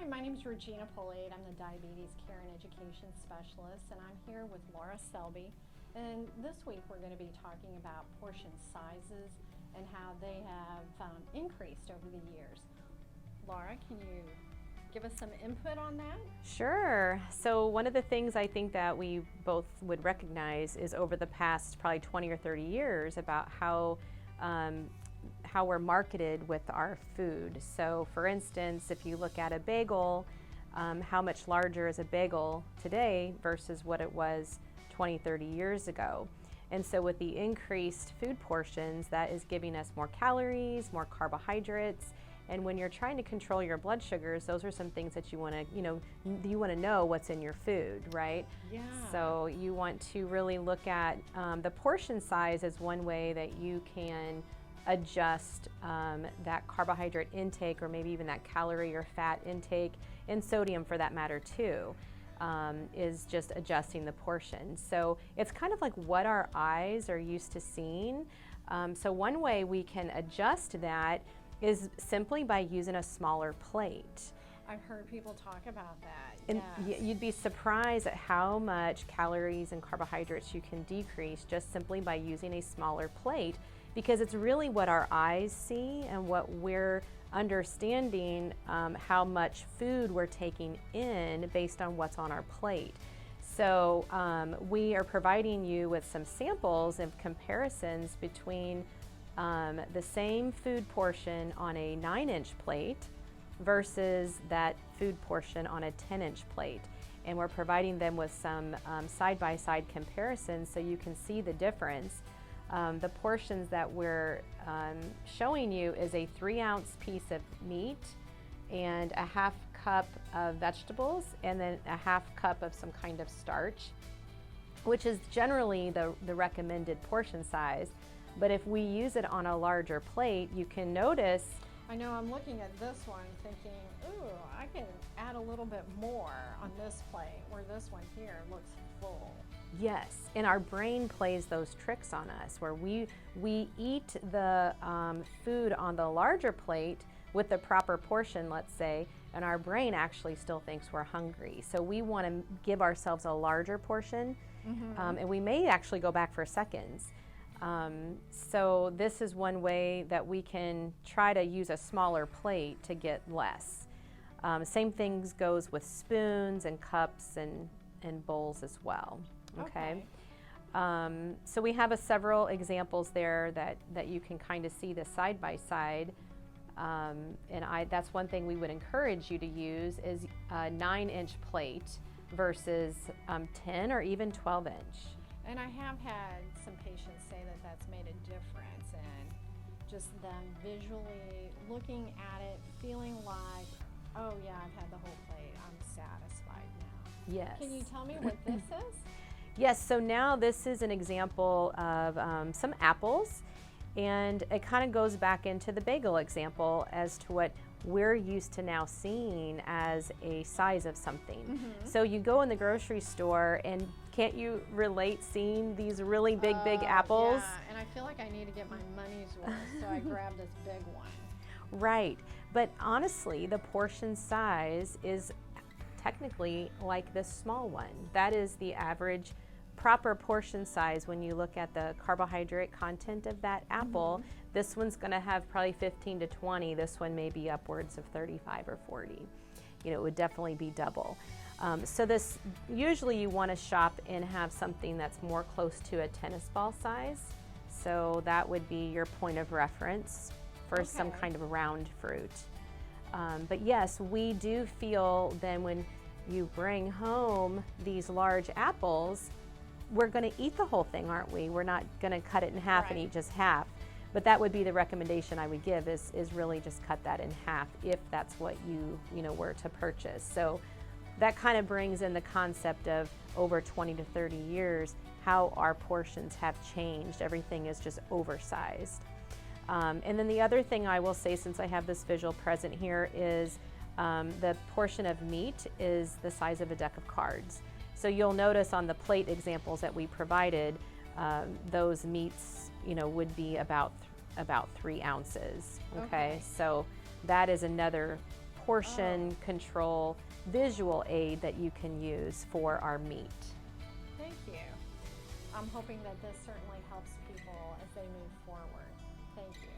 Hi, my name is Regina Polade. I'm the Diabetes Care and Education Specialist, and I'm here with Laura Selby. And this week we're going to be talking about portion sizes and how they have increased over the years. Laura, can you give us some input on that? Sure. So one of the things I think that we both would recognize is over the past probably 20 or 30 years about how we're marketed with our food. So for instance, if you look at a bagel, how much larger is a bagel today versus what it was 20, 30 years ago. And so with the increased food portions, that is giving us more calories, more carbohydrates. And when you're trying to control your blood sugars, those are some things that you want to know what's in your food, right? Yeah. So you want to really look at the portion size as one way that you can adjust that carbohydrate intake, or maybe even that calorie or fat intake, and sodium for that matter too, is just adjusting the portion. So it's kind of like what our eyes are used to seeing. So one way we can adjust that is simply by using a smaller plate. I've heard people talk about that. And yes. you'd be surprised at how much calories and carbohydrates you can decrease just simply by using a smaller plate, because it's really what our eyes see and what we're understanding how much food we're taking in based on what's on our plate. So we are providing you with some samples and comparisons between the same food portion on a 9-inch plate versus that food portion on a 10-inch plate. And we're providing them with some side-by-side comparisons so you can see the difference. The portions that we're showing you is a 3-ounce piece of meat and a half cup of vegetables, and then a half cup of some kind of starch, which is generally the recommended portion size. But if we use it on a larger plate, you can notice. I know I'm looking at this one thinking, ooh, I can add a little bit more on this plate, where this one here looks full. Yes, and our brain plays those tricks on us, where we eat the food on the larger plate with the proper portion, let's say, and our brain actually still thinks we're hungry. So we want to give ourselves a larger portion, and we may actually go back for seconds. So this is one way that we can try to use a smaller plate to get less. Same things goes with spoons and cups and bowls as well. Okay. So we have several examples there that you can kind of see the side by side. And that's one thing we would encourage you to use is a 9-inch plate versus 10 or even 12-inch. And I have had some patients say that that's made a difference, and just them visually looking at it, feeling like, oh yeah, I've had the whole plate, I'm satisfied now. Yes. Can you tell me what this is? Yes, so now this is an example of some apples, and it kind of goes back into the bagel example as to what we're used to now seeing as a size of something. So you go in the grocery store, and can't you relate seeing these really big apples? Yeah, and I feel like I need to get my money's worth, so I grabbed this big one. Right, but honestly, the portion size is technically like this small one. That is the average proper portion size when you look at the carbohydrate content of that apple. This one's going to have probably 15 to 20. This one may be upwards of 35 or 40. It would definitely be double. So this, usually you want to shop and have something that's more close to a tennis ball size. So that would be your point of reference for some kind of round fruit. But yes, we do feel then when you bring home these large apples, we're going to eat the whole thing, aren't we? We're not going to cut it in half and eat just half. But that would be the recommendation I would give is really just cut that in half if that's what you were to purchase. So that kind of brings in the concept of over 20 to 30 years, how our portions have changed. Everything is just oversized. And then the other thing I will say, since I have this visual present here, is the portion of meat is the size of a deck of cards. So you'll notice on the plate examples that we provided, those meats, would be about 3 ounces. Okay, so that is another portion control visual aid that you can use for our meat. Thank you. I'm hoping that this certainly helps people as they move forward. Thank you.